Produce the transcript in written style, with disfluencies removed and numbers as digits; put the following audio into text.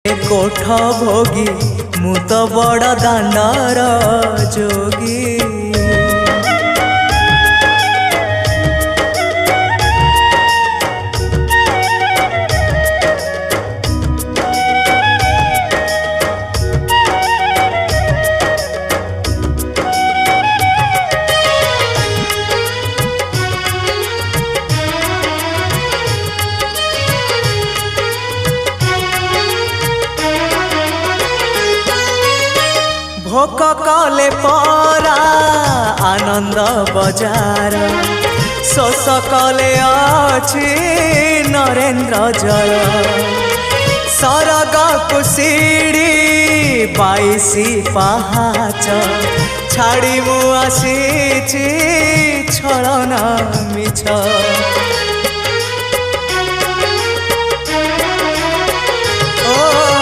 कोठ भोगी मु तो बड़ दांडर जोगी। भोक कले परा आनंद बजार शोष कले अछि नरेन्द्र जल। सरग कुशीड़ी 22 पहाच छाड़ी मु आसी छलना मिछ।